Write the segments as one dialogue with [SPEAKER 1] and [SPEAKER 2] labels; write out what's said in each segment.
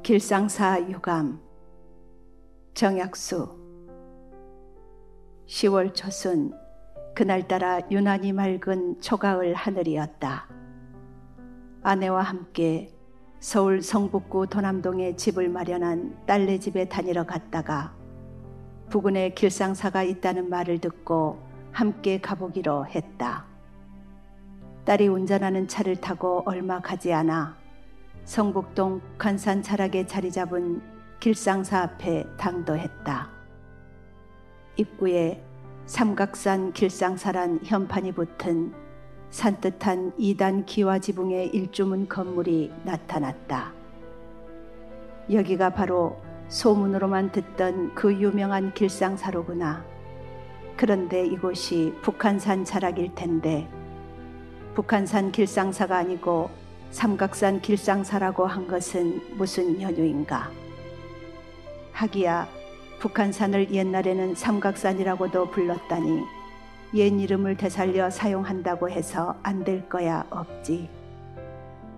[SPEAKER 1] 길상사 유감. 정약수. 10월 초순, 그날따라 유난히 맑은 초가을 하늘이었다. 아내와 함께 서울 성북구 도남동에 집을 마련한 딸네 집에 다니러 갔다가 부근에 길상사가 있다는 말을 듣고 함께 가보기로 했다. 딸이 운전하는 차를 타고 얼마 가지 않아 성북동 북한산 자락에 자리 잡은 길상사 앞에 당도했다. 입구에 삼각산 길상사란 현판이 붙은 산뜻한 2단 기와지붕의 일주문 건물이 나타났다. 여기가 바로 소문으로만 듣던 그 유명한 길상사로구나. 그런데 이곳이 북한산 자락일 텐데 북한산 길상사가 아니고 삼각산 길상사라고 한 것은 무슨 연유인가? 하기야 북한산을 옛날에는 삼각산이라고도 불렀다니 옛 이름을 되살려 사용한다고 해서 안 될 거야 없지.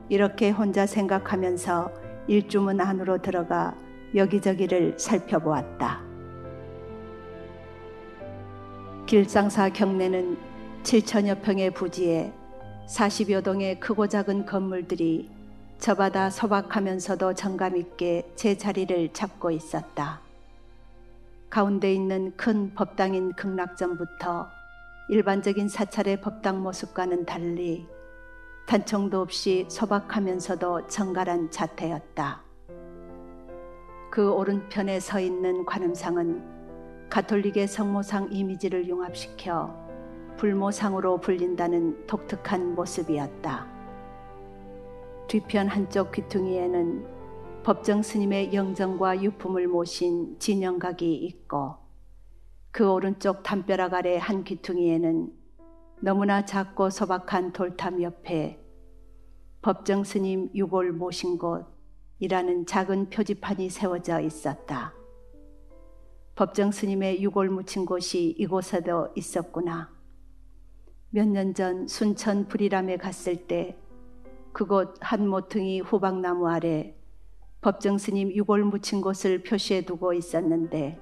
[SPEAKER 1] 이렇게 혼자 생각하면서 일주문 안으로 들어가 여기저기를 살펴보았다. 길상사 경내는 7천여 평의 부지에 40여 동의 크고 작은 건물들이 저마다 소박하면서도 정감있게 제 자리를 잡고 있었다. 가운데 있는 큰 법당인 극락전부터 일반적인 사찰의 법당 모습과는 달리 단청도 없이 소박하면서도 정갈한 자태였다. 그 오른편에 서 있는 관음상은 가톨릭의 성모상 이미지를 융합시켜 불모상으로 불린다는 독특한 모습이었다. 뒤편 한쪽 귀퉁이에는 법정 스님의 영정과 유품을 모신 진영각이 있고 그 오른쪽 담벼락 아래 한 귀퉁이에는 너무나 작고 소박한 돌탑 옆에 법정 스님 유골 모신 곳이라는 작은 표지판이 세워져 있었다. 법정 스님의 유골 묻힌 곳이 이곳에도 있었구나. 몇 년 전 순천 불이람에 갔을 때 그곳 한 모퉁이 후박나무 아래 법정 스님 유골 묻힌 곳을 표시해 두고 있었는데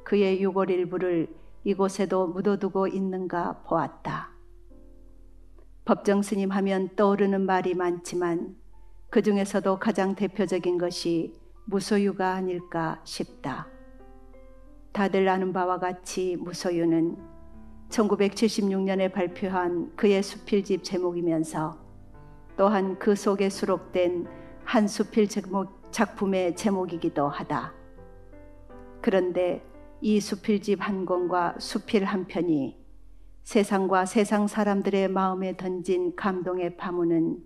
[SPEAKER 1] 그의 유골 일부를 이곳에도 묻어두고 있는가 보았다. 법정 스님 하면 떠오르는 말이 많지만 그 중에서도 가장 대표적인 것이 무소유가 아닐까 싶다. 다들 아는 바와 같이 무소유는 1976년에 발표한 그의 수필집 제목이면서 또한 그 속에 수록된 한 수필 작품의 제목이기도 하다. 그런데 이 수필집 한 권과 수필 한 편이 세상과 세상 사람들의 마음에 던진 감동의 파문은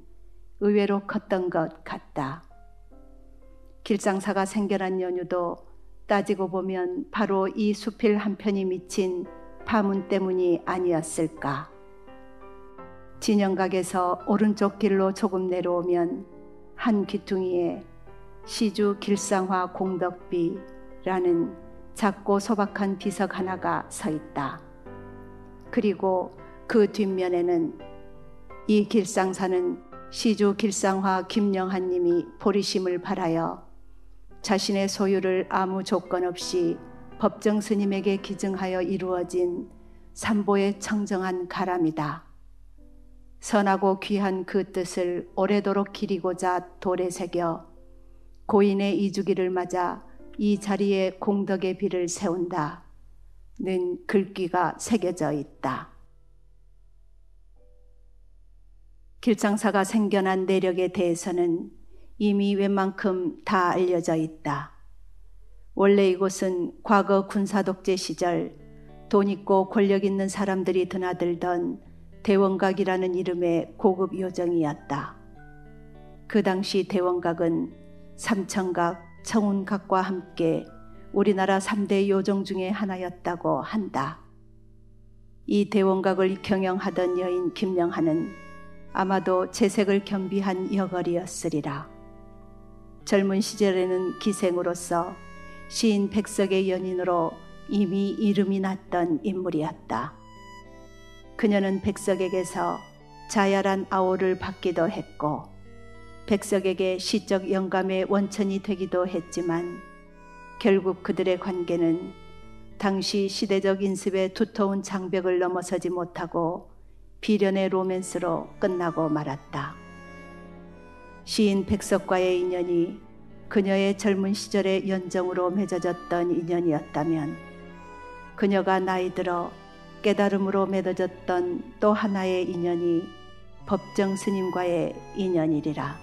[SPEAKER 1] 의외로 컸던 것 같다. 길상사가 생겨난 연유도 따지고 보면 바로 이 수필 한 편이 미친 파문 때문이 아니었을까. 진영각에서 오른쪽 길로 조금 내려오면 한 귀퉁이에 시주 길상화 공덕비라는 작고 소박한 비석 하나가 서 있다. 그리고 그 뒷면에는 이 길상사는 시주 길상화 김영한님이 보리심을 발하여 자신의 소유를 아무 조건 없이 법정 스님에게 기증하여 이루어진 삼보의 청정한 가람이다. 선하고 귀한 그 뜻을 오래도록 기리고자 돌에 새겨 고인의 이주기를 맞아 이 자리에 공덕의 비를 세운다. 는 글귀가 새겨져 있다. 길상사가 생겨난 내력에 대해서는 이미 웬만큼 다 알려져 있다. 원래 이곳은 과거 군사독재 시절 돈 있고 권력 있는 사람들이 드나들던 대원각이라는 이름의 고급 요정이었다. 그 당시 대원각은 삼천각, 청운각과 함께 우리나라 3대 요정 중에 하나였다고 한다. 이 대원각을 경영하던 여인 김영한은 아마도 재색을 겸비한 여걸이었으리라. 젊은 시절에는 기생으로서 시인 백석의 연인으로 이미 이름이 났던 인물이었다. 그녀는 백석에게서 자야란 아오를 받기도 했고 백석에게 시적 영감의 원천이 되기도 했지만 결국 그들의 관계는 당시 시대적 인습의 두터운 장벽을 넘어서지 못하고 비련의 로맨스로 끝나고 말았다. 시인 백석과의 인연이 그녀의 젊은 시절의 연정으로 맺어졌던 인연이었다면 그녀가 나이 들어 깨달음으로 맺어졌던 또 하나의 인연이 법정 스님과의 인연이리라.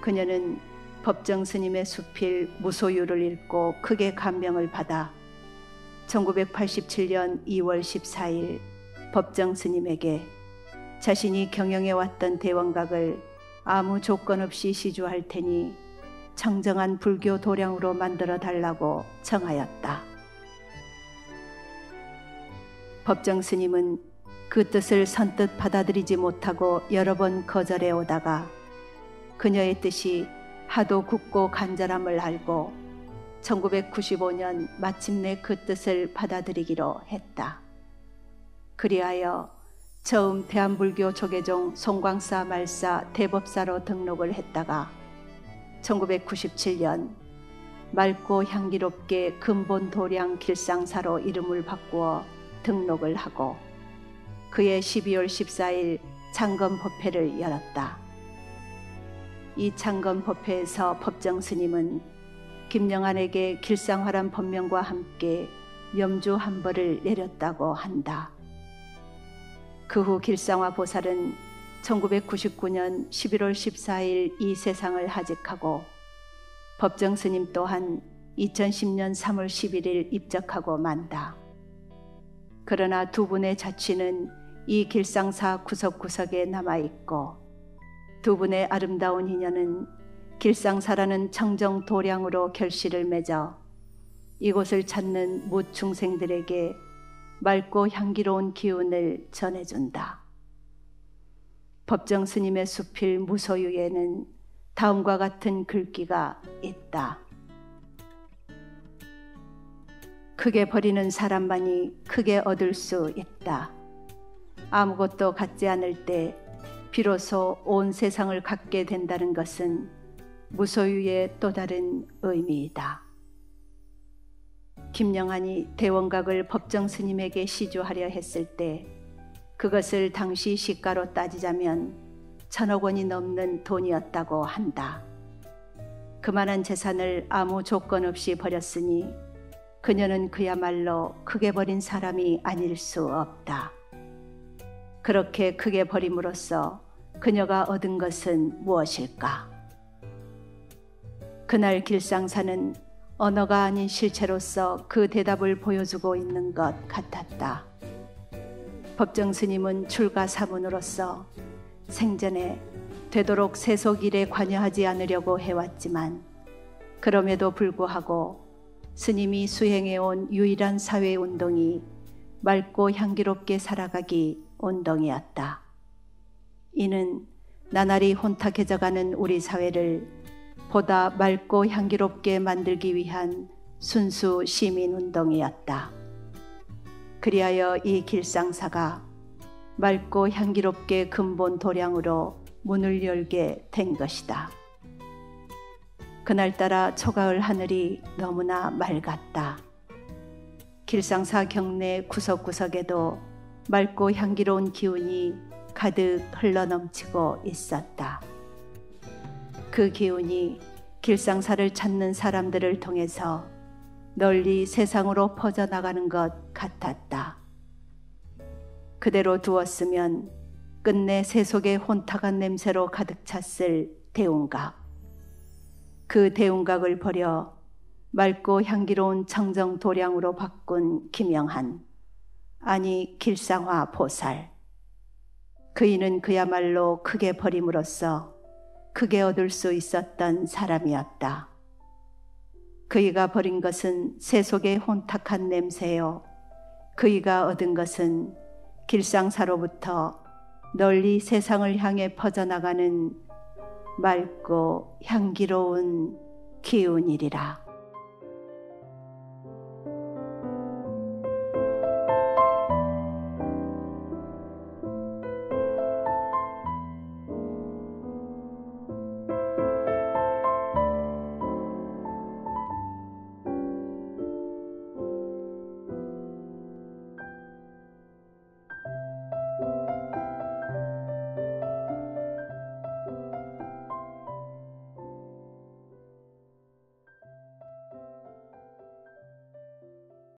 [SPEAKER 1] 그녀는 법정 스님의 수필 무소유를 읽고 크게 감명을 받아 1987년 2월 14일 법정 스님에게 자신이 경영해왔던 대원각을 아무 조건 없이 시주할 테니 청정한 불교 도량으로 만들어 달라고 청하였다. 법정 스님은 그 뜻을 선뜻 받아들이지 못하고 여러 번 거절해 오다가 그녀의 뜻이 하도 굳고 간절함을 알고 1995년 마침내 그 뜻을 받아들이기로 했다. 그리하여 처음 대한불교 조계종 송광사 말사 대법사로 등록을 했다가 1997년 맑고 향기롭게 근본 도량 길상사로 이름을 바꾸어 등록을 하고 그해 12월 14일 창검법회를 열었다. 이 창검법회에서 법정 스님은 김영한에게 길상화란 법명과 함께 염주 한 벌을 내렸다고 한다. 그 후 길상화 보살은 1999년 11월 14일 이 세상을 하직하고 법정 스님 또한 2010년 3월 11일 입적하고 만다. 그러나 두 분의 자취는 이 길상사 구석구석에 남아있고 두 분의 아름다운 인연은 길상사라는 청정 도량으로 결실을 맺어 이곳을 찾는 뭇 중생들에게 맑고 향기로운 기운을 전해준다. 법정 스님의 수필 무소유에는 다음과 같은 글귀가 있다. 크게 버리는 사람만이 크게 얻을 수 있다. 아무것도 갖지 않을 때 비로소 온 세상을 갖게 된다는 것은 무소유의 또 다른 의미이다. 김영한이 대원각을 법정 스님에게 시주하려 했을 때 그것을 당시 시가로 따지자면 1,000억 원이 넘는 돈이었다고 한다. 그만한 재산을 아무 조건 없이 버렸으니 그녀는 그야말로 크게 버린 사람이 아닐 수 없다. 그렇게 크게 버림으로써 그녀가 얻은 것은 무엇일까? 그날 길상사는 언어가 아닌 실체로서 그 대답을 보여주고 있는 것 같았다. 법정 스님은 출가사문으로서 생전에 되도록 세속일에 관여하지 않으려고 해왔지만 그럼에도 불구하고 스님이 수행해온 유일한 사회운동이 맑고 향기롭게 살아가기 운동이었다. 이는 나날이 혼탁해져가는 우리 사회를 보다 맑고 향기롭게 만들기 위한 순수 시민운동이었다. 그리하여 이 길상사가 맑고 향기롭게 근본 도량으로 문을 열게 된 것이다. 그날따라 초가을 하늘이 너무나 맑았다. 길상사 경내 구석구석에도 맑고 향기로운 기운이 가득 흘러넘치고 있었다. 그 기운이 길상사를 찾는 사람들을 통해서 널리 세상으로 퍼져나가는 것 같았다. 그대로 두었으면 끝내 세속의 혼탁한 냄새로 가득 찼을 대운각. 그 대운각을 버려 맑고 향기로운 청정 도량으로 바꾼 김영한, 아니 길상화 보살. 그이는 그야말로 크게 버림으로써 크게 얻을 수 있었던 사람이었다. 그이가 버린 것은 세속의 혼탁한 냄새요. 그이가 얻은 것은 길상사로부터 널리 세상을 향해 퍼져나가는 맑고 향기로운 기운이리라.